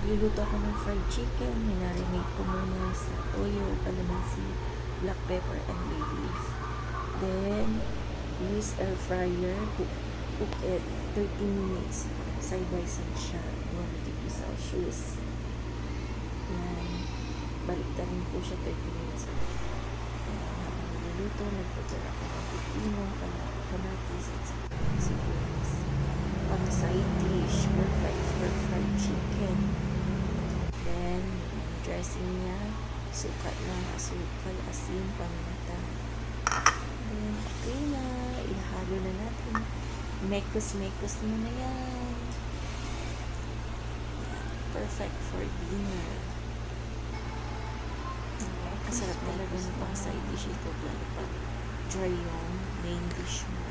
Magluluto ako ng fried chicken. Minarinate ko muna sa toyo, calamansi, black pepper, and bay leaf. Then, use air fryer. Cook it 30 minutes. Side by side siya. 1 degree Celsius. Yan. Baliktarin ko siya 30 minutes. Habang niluluto, nagpapala ako ng pipino, kamatis, at sibuyas. Pang side dish, perfect for fried chicken. Then, yung dressing niya, suka lang, asukal, asin, paminta. Then, okay na. Ihalo na natin. Mekos muna yan. Perfect for dinner. Masarap talaga ng pang side dish ito. Lalo pa dry yung main dish mo.